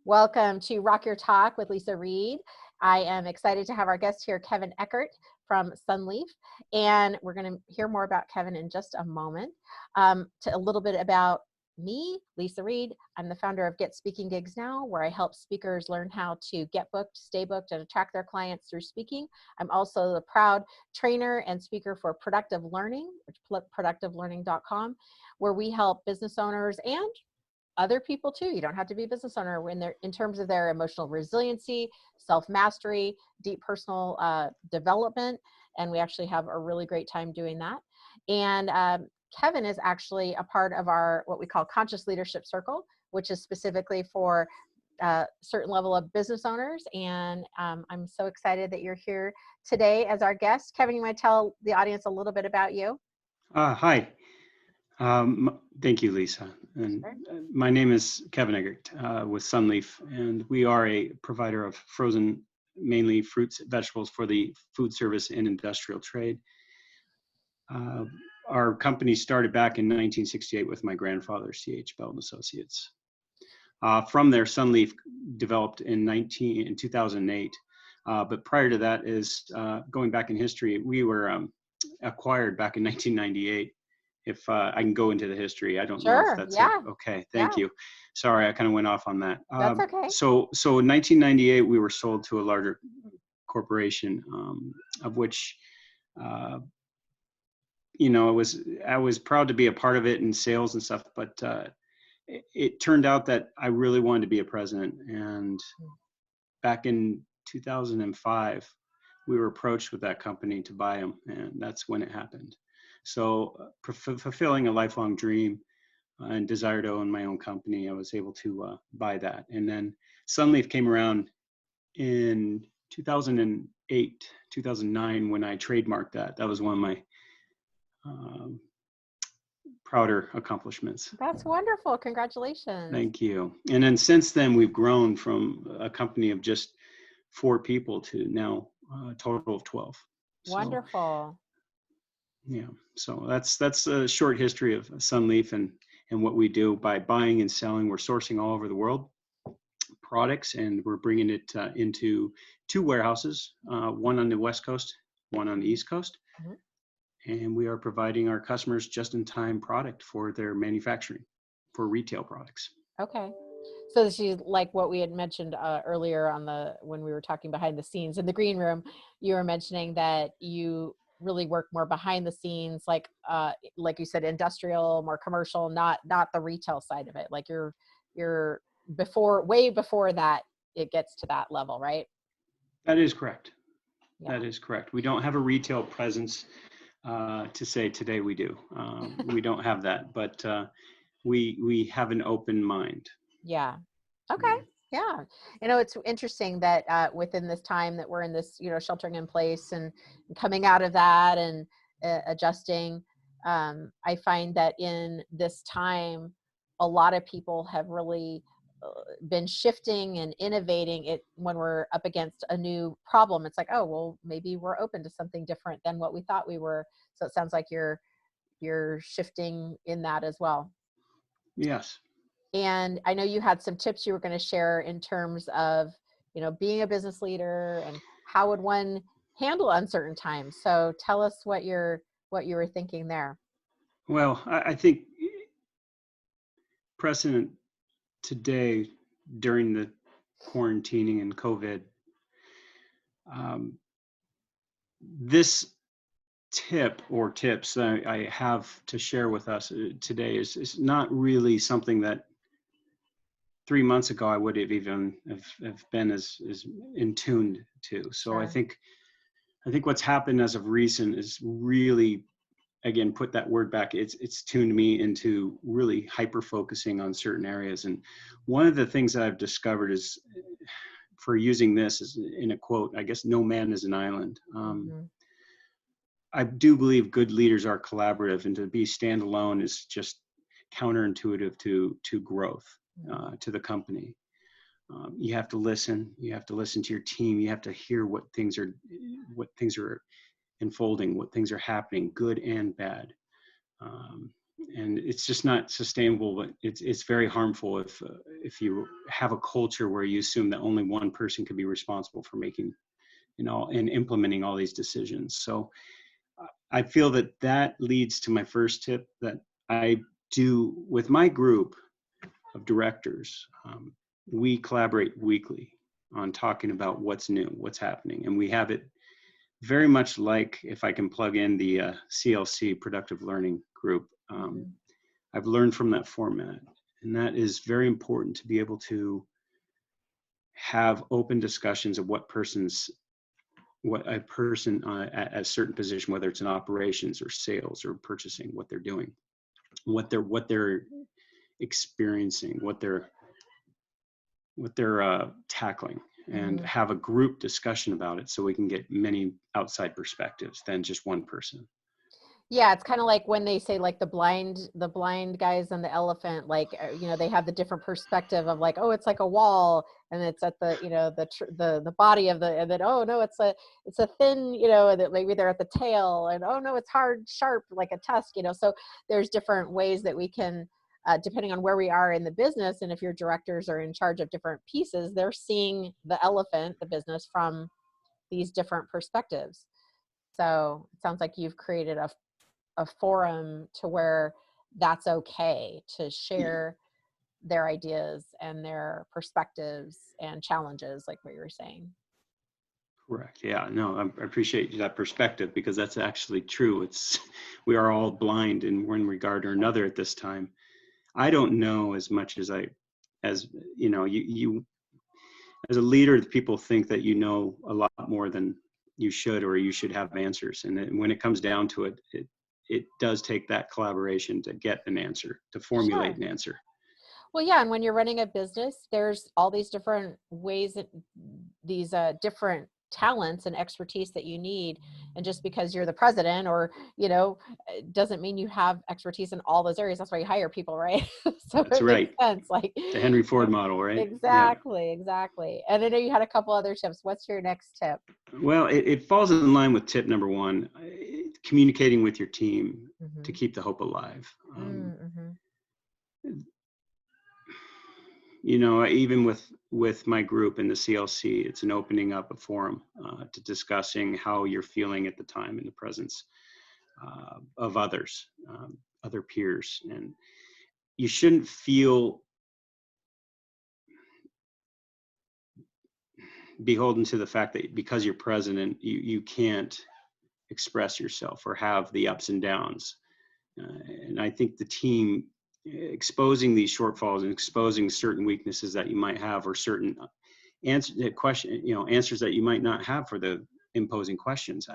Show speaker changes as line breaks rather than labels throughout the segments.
Welcome to Rock Your Talk with Leisa Reid. I am excited to have our guest here, Kevin Eggert from SunLeaf, and we're going to hear more about Kevin in just a moment. A little bit about me, Leisa Reid. I'm the founder of Get Speaking Gigs Now, where I help speakers learn how to get booked, stay booked, and attract their clients through speaking. I'm also the proud trainer and speaker for Productive Learning, productivelearning.com, where we help business owners and other people too. You don't have to be a business owner in terms of their emotional resiliency, self-mastery, deep personal development. And we actually have a really great time doing that. And Kevin is actually a part of our, what we call Conscious Leadership Circle, which is specifically for a certain level of business owners. And I'm so excited that you're here today as our guest. Kevin, you want to tell the audience a little bit about you?
Hi. Thank you, Lisa. And my name is Kevin Eggert with SunLeaf, and we are a provider of frozen, mainly fruits and vegetables for the food service and industrial trade. Our company started back in 1968 with my grandfather, C.H. Bell & Associates. From there, SunLeaf developed in 2008. But prior to that is going back in history, we were acquired back in 1998. If I can go into the history, I don't know if that's okay. Thank you. Sorry, I kind of went off on that.
That's okay.
So in 1998, we were sold to a larger corporation, of which, I was proud to be a part of it in sales and stuff. But it turned out that I really wanted to be a president. And back in 2005, we were approached with that company to buy them, and that's when it happened. So fulfilling a lifelong dream and desire to own my own company, I was able to buy that. And then SunLeaf came around in 2008, 2009, when I trademarked that. That was one of my prouder accomplishments.
That's wonderful. Congratulations.
Thank you. And then since then, we've grown from a company of just 4 people to now a total of 12.
Wonderful.
Yeah, so that's a short history of SunLeaf and what we do. By buying and selling, we're sourcing all over the world products, and we're bringing it into 2 warehouses, one on the West Coast, one on the East Coast. And we are providing our customers just-in-time product for their manufacturing, for retail products.
Okay. So this is like what we had mentioned earlier when we were talking behind the scenes in the green room. You were mentioning that you really work more behind the scenes, like you said, industrial, more commercial, not the retail side of it. Like you're way before that it gets to that level, right?
That is correct.
Yeah.
That is correct. We don't have a retail presence to say today we do. We don't have that, but we have an open mind.
Yeah. Okay. Yeah. It's interesting that within this time that we're in this, sheltering in place and coming out of that and adjusting, I find that in this time, a lot of people have really been shifting and innovating it when we're up against a new problem. It's like, oh, well, maybe we're open to something different than what we thought we were. So it sounds like you're shifting in that as well.
Yes.
And I know you had some tips you were going to share in terms of, being a business leader and how would one handle uncertain times. So tell us what you were thinking there.
Well, I think precedent today during the quarantining and COVID, this tip or tips that I have to share with us today is not really something that 3 months ago I would have even have been as in tuned to. So sure. I think what's happened as of recent is really, again, put that word back. It's tuned me into really hyper focusing on certain areas. And one of the things that I've discovered is, for using this as in a quote, I guess, no man is an island. I do believe good leaders are collaborative, and to be standalone is just counterintuitive to growth, to the company. You have to listen. You have to listen to your team. You have to hear what things are unfolding, what things are happening, good and bad. And it's just not sustainable, but it's very harmful if you have a culture where you assume that only one person can be responsible for making, and implementing all these decisions. So I feel that leads to my first tip that I do with my group of directors. We collaborate weekly on talking about what's new, what's happening. And we have it very much like, if I can plug in the CLC Productive Learning Group, I've learned from that format. And that is very important, to be able to have open discussions of what a person at a certain position, whether it's in operations or sales or purchasing, what they're doing, what they're experiencing, what they're tackling, and have a group discussion about it, so we can get many outside perspectives than just one person.
Yeah, it's kind of like when they say like the blind guys and the elephant, like, they have the different perspective of like, oh, it's like a wall, and it's at the, the body of the, and then, oh no, it's a thin, and that maybe they're at the tail, and oh no, it's hard, sharp, like a tusk, so there's different ways that we can, depending on where we are in the business, and if your directors are in charge of different pieces, they're seeing the elephant, the business, from these different perspectives. So it sounds like you've created a forum to where that's okay to share their ideas and their perspectives and challenges, like what you were saying.
Correct. Yeah, no, I appreciate that perspective, because that's actually true. We are all blind in one regard or another at this time. I don't know as much as you as a leader, people think that you know a lot more than you should, or you should have answers. And when it comes down to it, it does take that collaboration to get an answer, to formulate an answer.
Well, yeah, and when you're running a business, there's all these different ways, these different talents and expertise that you need. And just because you're the president, or doesn't mean you have expertise in all those areas. That's why you hire people, right? So
that's
it
right.
makes sense. Like
the Henry Ford model, right?
Exactly, exactly. And I know you had a couple other tips. What's your next tip?
Well, it falls in line with tip number one: communicating with your team to keep the hope alive. Even with my group in the CLC, it's an opening up a forum to discussing how you're feeling at the time in the presence of others, other peers. And you shouldn't feel beholden to the fact that because you're president, you can't express yourself or have the ups and downs. And I think the team exposing these shortfalls and exposing certain weaknesses that you might have, or certain answers that you might not have for the imposing questions,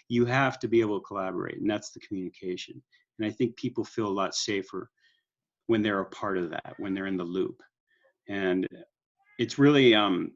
you have to be able to collaborate, and that's the communication. And I think people feel a lot safer when they're a part of that, when they're in the loop. And it's really a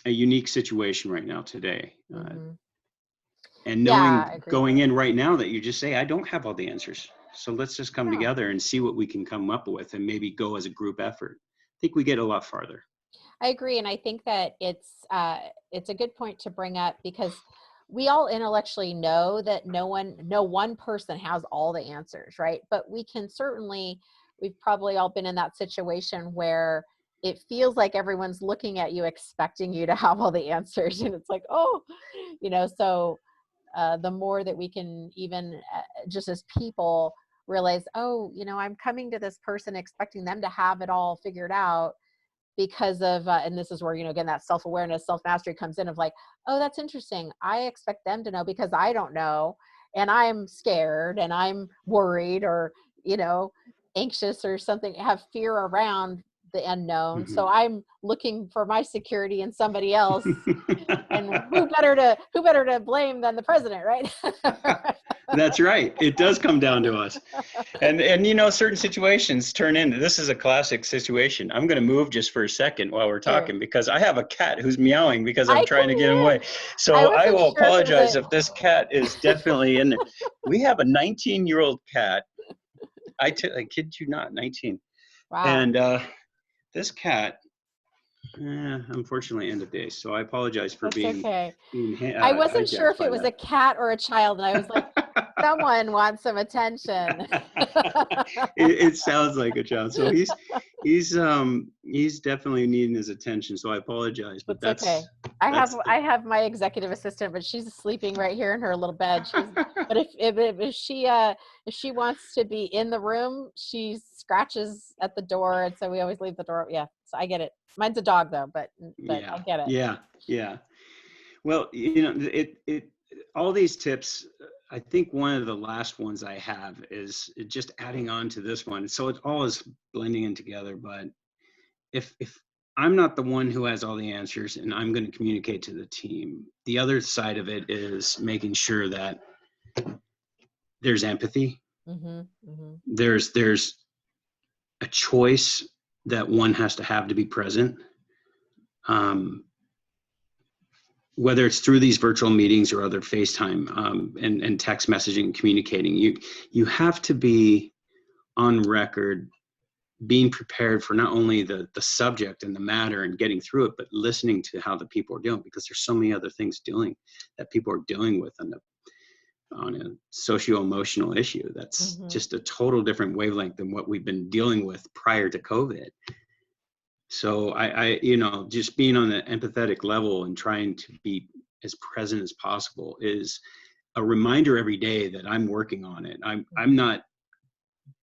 unique situation right now today. And knowing going in right now that you just say, I don't have all the answers. So let's just come together and see what we can come up with, and maybe go as a group effort. I think we get a lot farther.
I agree. And I think that it's a good point to bring up, because we all intellectually know that no one person has all the answers, right? But we've probably all been in that situation where it feels like everyone's looking at you, expecting you to have all the answers. And it's like, oh, so the more that we can even just as people realize, oh, I'm coming to this person expecting them to have it all figured out, because of, and this is where, again, that self-awareness, self-mastery comes in, of like, oh, that's interesting. I expect them to know because I don't know. And I'm scared, and I'm worried, or, anxious, or something, have fear around the unknown. So I'm looking for my security in somebody else. And who better to blame than the president, right?
That's right. It does come down to us. And certain situations turn into, this is a classic situation. I'm going to move just for a second while we're talking, because I have a cat who's meowing because I'm trying to get him away. So I will apologize if this cat is definitely in there. We have a 19-year-old cat. I kid you not, 19. Wow. And this cat, unfortunately, end of day. So I apologize for being.
Okay. I wasn't sure if it was a cat or a child, and I was like, Someone wants some attention.
It sounds like it, John. So he's definitely needing his attention. So I apologize, but
It's okay. I have my executive assistant, but she's sleeping right here in her little bed. But if she wants to be in the room, she scratches at the door, and so we always leave the door. Yeah, so I get it. Mine's a dog though, but
yeah,
I get it.
yeah. Well, it all these tips. I think one of the last ones I have is just adding on to this one. So it all is blending in together. But if I'm not the one who has all the answers and I'm going to communicate to the team, the other side of it is making sure that there's empathy.
Mm-hmm, mm-hmm.
There's a choice that one has to have to be present. Whether it's through these virtual meetings or other FaceTime and text messaging, communicating, you have to be on record, being prepared for not only the subject and the matter and getting through it, but listening to how the people are doing, because there's so many other things that people are dealing with on a socio-emotional issue that's just a total different wavelength than what we've been dealing with prior to COVID. So I just being on the empathetic level and trying to be as present as possible is a reminder every day that I'm working on it. I'm not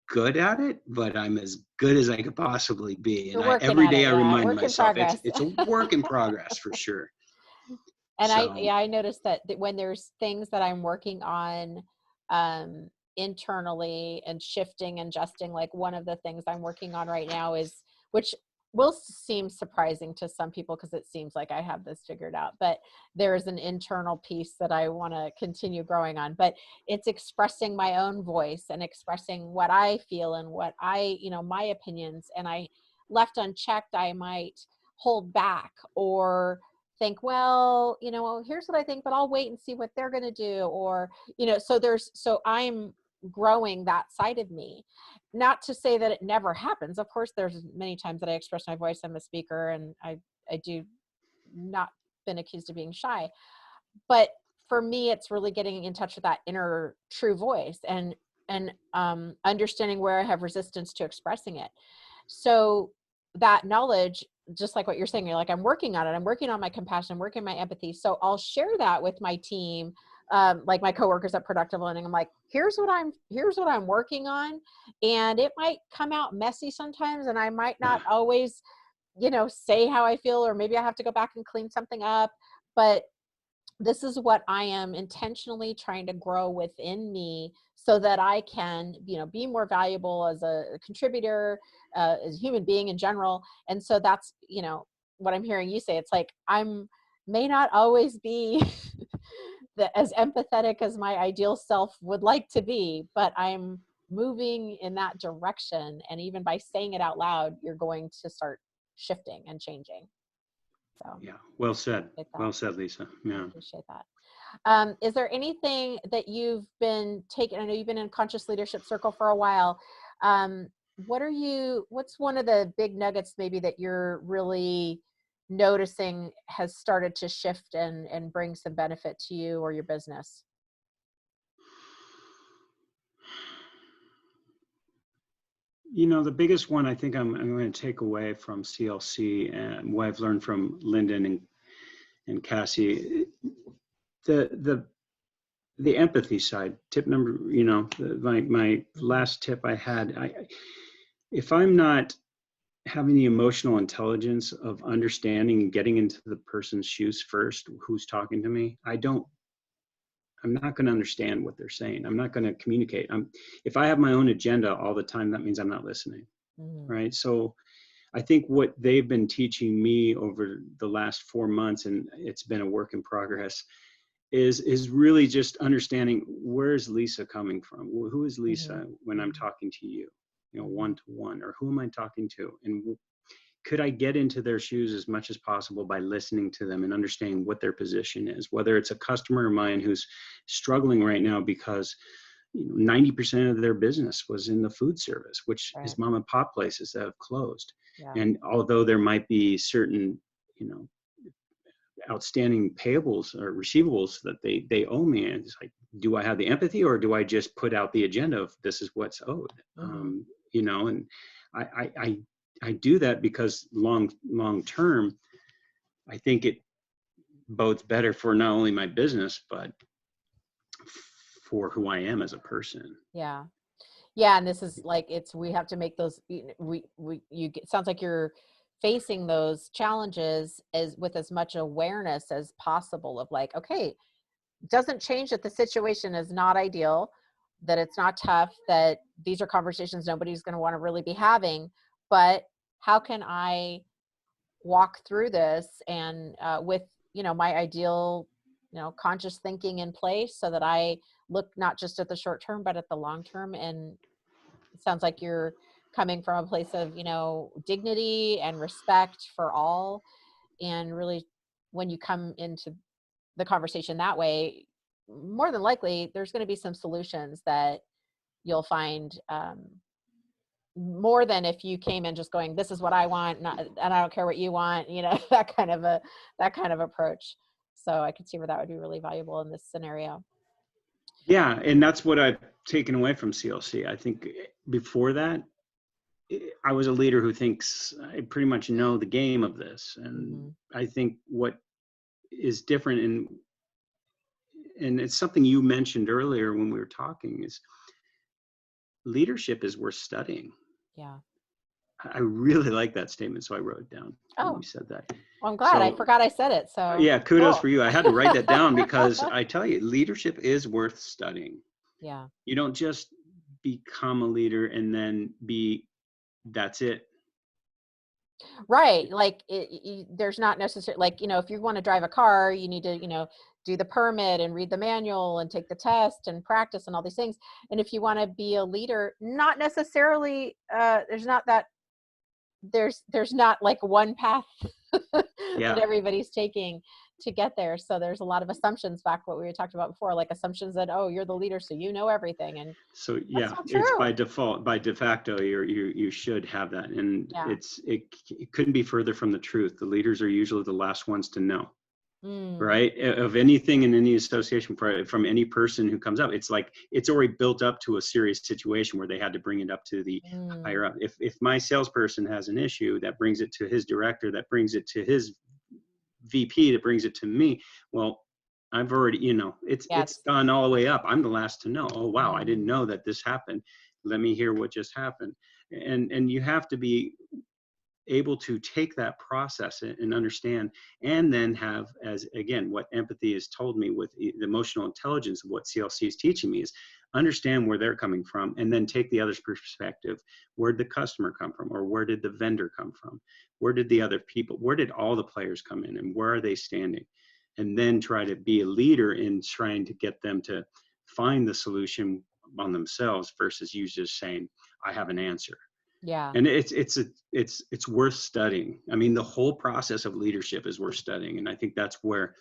good at it, but I'm as good as I could possibly be. And every day I remind myself it's a work in progress for sure.
And so, I noticed that when there's things that I'm working on internally and shifting and adjusting, like one of the things I'm working on right now is, which will seem surprising to some people because it seems like I have this figured out, but there is an internal piece that I want to continue growing on, but it's expressing my own voice and expressing what I feel and what my opinions, and I left unchecked, I might hold back or think, well, here's what I think, but I'll wait and see what they're going to do. Or, so I'm growing that side of me. Not to say that it never happens. Of course, there's many times that I express my voice. I'm a speaker and I do not been accused of being shy, but for me, it's really getting in touch with that inner true voice and understanding where I have resistance to expressing it. So that knowledge, just like what you're saying, you're like, I'm working on it. I'm working on my compassion, I'm working on my empathy. So I'll share that with my team, like my coworkers at Productive Learning. I'm like, here's what I'm working on. And it might come out messy sometimes. And I might not always, say how I feel, or maybe I have to go back and clean something up. But this is what I am intentionally trying to grow within me so that I can, be more valuable as a contributor, as a human being in general. And so that's, what I'm hearing you say. It's like, may not always be as empathetic as my ideal self would like to be, but I'm moving in that direction. And even by saying it out loud, you're going to start shifting and changing. So
yeah, well said. Well said, Leisa. Yeah.
I appreciate that. Is there anything that you've been taking? I know you've been in Conscious Leadership Circle for a while. What's one of the big nuggets maybe that you're really noticing has started to shift and bring some benefit to you or your business?
The biggest one I think I'm going to take away from CLC and what I've learned from Lyndon and Cassie, the empathy side. Tip number, my last tip I had, if I'm not having the emotional intelligence of understanding and getting into the person's shoes first, who's talking to me, I'm not going to understand what they're saying. I'm not going to communicate. If I have my own agenda all the time, that means I'm not listening. Right. So I think what they've been teaching me over the last 4 months, and it's been a work in progress, is really just understanding, where's Leisa coming from? Who is Leisa when I'm talking to you, one-to-one, or who am I talking to? And could I get into their shoes as much as possible by listening to them and understanding what their position is, whether it's a customer of mine who's struggling right now because 90% of their business was in the food service, which is mom and pop places that have closed. Yeah. And although there might be certain, outstanding payables or receivables that they owe me, and it's like, do I have the empathy, or do I just put out the agenda of this is what's owed? You know, and I do that because long term, I think it bodes better for not only my business, but for who I am as a person.
Yeah. Yeah. And this is like, we have to make those, it sounds like you're facing those challenges with as much awareness as possible of like, okay, doesn't change that the situation is not ideal, that it's not tough, that these are conversations nobody's going to want to really be having, but how can I walk through this and with, my ideal, conscious thinking in place so that I look not just at the short term, but at the long term. And it sounds like you're coming from a place of, dignity and respect for all. And really, when you come into the conversation that way, more than likely, there's going to be some solutions that you'll find, more than if you came in just going, this is what I want, and I don't care what you want, that kind of approach. So I could see where that would be really valuable in this scenario.
Yeah. And that's what I've taken away from CLC. I think before that, I was a leader who thinks I pretty much know the game of this. And I think what is different, and it's something you mentioned earlier when we were talking, is leadership is worth studying.
Yeah.
I really like that statement, so I wrote it down when you said that.
Well, I'm glad. I forgot I said it. So
yeah, kudos for you. I had to write that down because I tell you, leadership is worth studying.
Yeah.
You don't just become a leader and then that's it.
Right. Like there's not necessarily, like, if you want to drive a car, you need to, do the permit and read the manual and take the test and practice and all these things. And if you want to be a leader, not necessarily, there's not like one path that everybody's taking to get there. So there's a lot of assumptions, back what we were talking about before, like assumptions that, oh, you're the leader, so you know everything. And
so it's by default, by de facto, you should have that. And it couldn't be further from the truth. The leaders are usually the last ones to know. Right? Of anything in any association, from any person who comes up, it's like it's already built up to a serious situation where they had to bring it up to the higher up. If my salesperson has an issue, that brings it to his director, that brings it to his VP, that brings it to me. Well, I've already, it's gone all the way up. I'm the last to know. Oh, wow, I didn't know that this happened. Let me hear what just happened. And you have to be able to take that process and understand, and then have, as again, what empathy has told me with the emotional intelligence of what CLC is teaching me, is understand where they're coming from, and then take the other's perspective. Where did the customer come from? Or where did the vendor come from? Where did the other people, where did all the players come in, and where are they standing? And then try to be a leader in trying to get them to find the solution on themselves, versus you just saying, I have an answer.
Yeah.
And it's worth studying. I mean, the whole process of leadership is worth studying. And I think that's where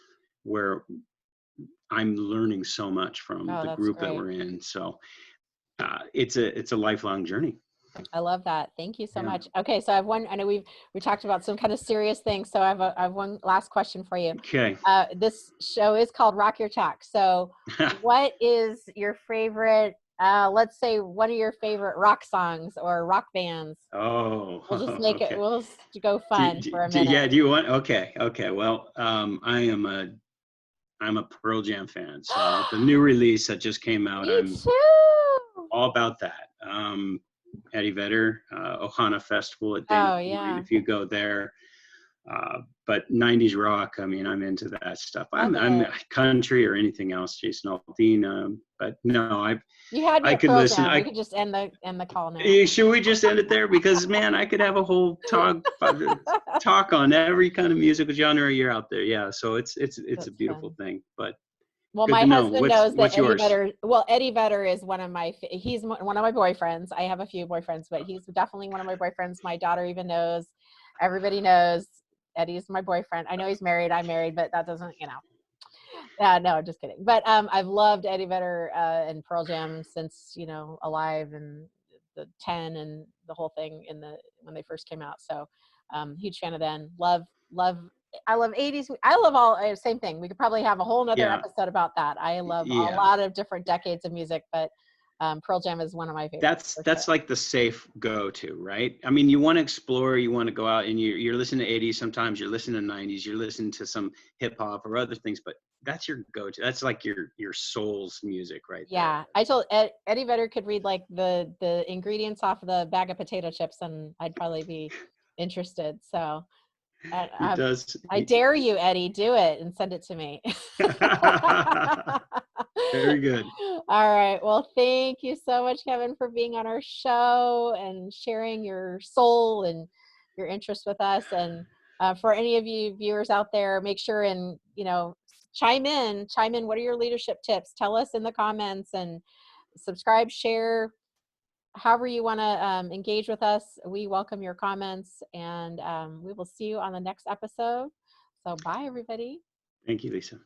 I'm learning so much from the group that we're in. So it's a lifelong journey.
I love that. Thank you so much. Okay. So I have one, I know we talked about some kind of serious things. So I have one last question for you.
Okay.
This show is called Rock Your Talk. So what is your favorite, let's say one of your favorite rock songs or rock bands?
Oh,
we'll just make it, we'll just go fun for a minute.
Yeah. Do you want? Okay. Well, I'm a Pearl Jam fan. So the new release that just came out, I'm all about that. Eddie Vedder, Ohana Festival at Dana Point, if you go there. But 90s rock, I mean, I'm into that stuff. I'm country or anything else, Jason Aldean. But no,
you had me
I
at
could
Pearl
listen.
Jam. We could just end the call now.
Should we just end it there? Because man, I could have a whole talk on every kind of musical genre you're out there. Yeah, so it's a beautiful thing. But
well, my husband knows that Eddie Vedder. Well, Eddie Vedder is he's one of my boyfriends. I have a few boyfriends, but he's definitely one of my boyfriends. My daughter even knows. Everybody knows Eddie's my boyfriend. I know he's married. I'm married, but that doesn't, no, I'm just kidding. But I've loved Eddie Vedder and Pearl Jam since, Alive and the 10 and the whole thing when they first came out. So huge fan of them. Love I love 80s. I love all, same thing. We could probably have a whole nother
Yeah.
episode about that. I love a
Yeah.
lot of different decades of music, but Pearl Jam is one of my favorites.
That's like the safe go-to, right? I mean, you want to explore, you want to go out and you're listening to 80s, sometimes you're listening to 90s, you're listening to some hip hop or other things, but that's your go-to. That's like your soul's music right there.
Yeah, I told Eddie Vedder could read like the ingredients off of the bag of potato chips, and I'd probably be interested. So
He does.
I dare you, Eddie, do it and send it to me.
Very good.
All right. Well, thank you so much, Kevin, for being on our show and sharing your soul and your interest with us. And for any of you viewers out there, make sure and, chime in. What are your leadership tips? Tell us in the comments, and subscribe, share, however you want to engage with us. We welcome your comments, and we will see you on the next episode. So bye, everybody.
Thank you, Lisa.